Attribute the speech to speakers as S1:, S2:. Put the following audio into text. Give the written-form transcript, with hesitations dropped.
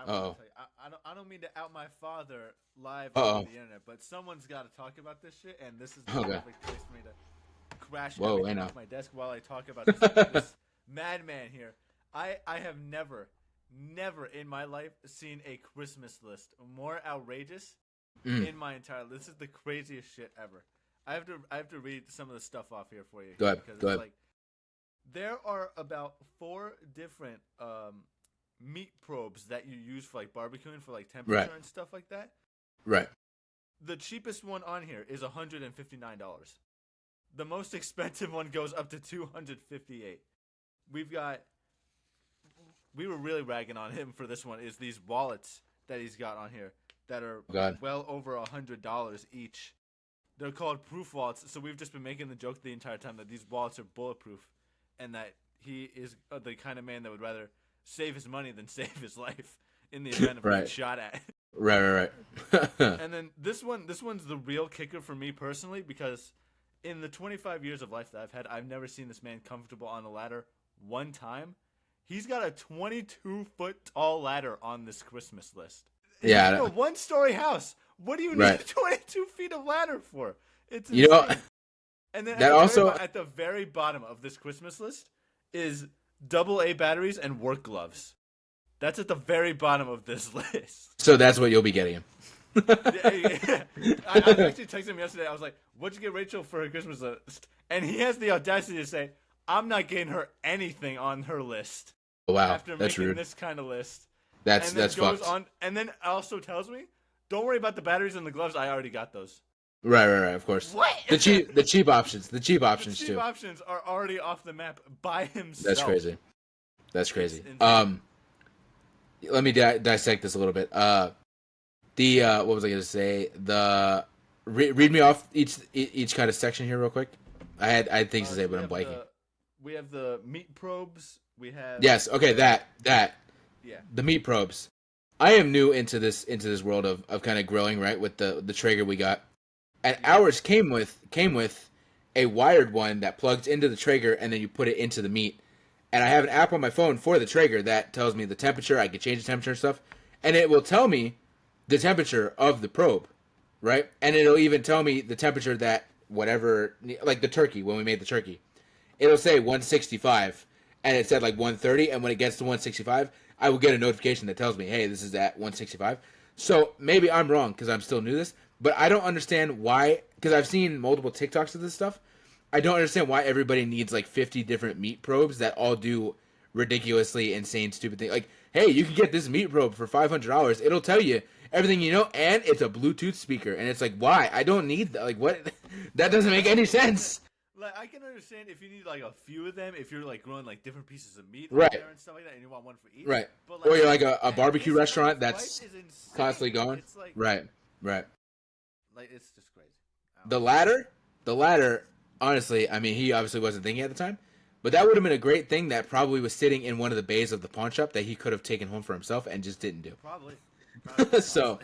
S1: want to
S2: Uh-oh.
S1: tell you. I don't mean to out my father live over
S2: Uh-oh.
S1: the internet, but someone's got to talk about this shit, and this is the
S2: Okay.
S1: perfect place for me to crash
S2: Whoa, I
S1: everything
S2: know.
S1: off my desk while I talk about this madman here. I have never in my life seen a Christmas list more outrageous
S2: Mm.
S1: in my entire. This is the craziest shit ever. I have to read some of the stuff off here for you
S2: Go
S1: here
S2: ahead.
S1: because
S2: Go
S1: it's
S2: ahead.
S1: like there are about four different meat probes that you use for like barbecuing for like
S2: Right.
S1: temperature and stuff like that.
S2: Right.
S1: The cheapest one on here is $159. The most expensive one goes up to $258. We've got. We were really ragging on him for this one. Is these wallets that he's got on here that are
S2: Oh, God.
S1: well over $100 each. They're called proof wallets. So we've just been making the joke the entire time that these wallets are bulletproof, and that he is the kind of man that would rather save his money than save his life in the event of being
S2: Right.
S1: shot at.
S2: Right.
S1: And then this one's the real kicker for me personally because in the 25 years of life that I've had, I've never seen this man comfortable on a ladder one time. He's got a 22-foot tall ladder on this Christmas list. It's like
S2: Yeah.
S1: a one-story house. What do you need
S2: Right.
S1: 22 feet of ladder for? It's
S2: You know,
S1: insane. And then
S2: that also.
S1: at the very bottom of this Christmas list is AA batteries and work gloves. That's at the very bottom of this list.
S2: So that's what you'll be getting him.
S1: I was actually texting him yesterday. I was like, "What'd you get Rachel for her Christmas list?" And he has the audacity to say, "I'm not getting her anything on her list."
S2: Wow,
S1: After
S2: that's
S1: making
S2: rude.
S1: this kind of list,
S2: That's
S1: and then goes
S2: fucked.
S1: on, and then also tells me, "Don't worry about the batteries and the gloves. I already got those."
S2: Right. Of course.
S1: What?
S2: The cheap options. The cheap options
S1: The cheap
S2: too.
S1: options are already off the map by himself.
S2: That's crazy. That's crazy.
S1: It's insane.
S2: Let me dissect this a little bit. What was I gonna say? Read me off each kind of section here real quick. I had things to say, but I'm blanking.
S1: We have the meat probes. We have
S2: Yes. Okay. That.
S1: Yeah.
S2: The meat probes. I am new into this world of kind of grilling, right? With the Traeger we got, and ours came with a wired one that plugs into the Traeger, and then you put it into the meat. And I have an app on my phone for the Traeger that tells me the temperature. I can change the temperature and stuff, and it will tell me the temperature of the probe, right? And it'll even tell me the temperature that whatever, like the turkey when we made the turkey, it'll say 165, and it said like 130, and when it gets to 165, I will get a notification that tells me, hey, this is at 165. So maybe I'm wrong because I'm still new to this, but I don't understand why, because I've seen multiple TikToks of this stuff. I don't understand why everybody needs like 50 different meat probes that all do ridiculously insane, stupid things. Like, hey, you can get this meat probe for $500. It'll tell you everything you know, and it's a Bluetooth speaker. And it's like, why? I don't need that. Like, what? That doesn't make any sense.
S1: Like I can understand if you need like a few of them, if you're like growing like different pieces of meat
S2: Right.
S1: there and stuff like that, and you want one for each.
S2: Right.
S1: But,
S2: Or you're like a
S1: at
S2: barbecue
S1: this
S2: restaurant
S1: kind of
S2: that's
S1: price is insane.
S2: constantly going.
S1: It's like
S2: Right.
S1: like it's just crazy.
S2: The ladder, honestly, I mean, he obviously wasn't thinking at the time, but that would have been a great thing that probably was sitting in one of the bays of the pawn shop that he could have taken home for himself and just didn't do.
S1: Probably.
S2: So,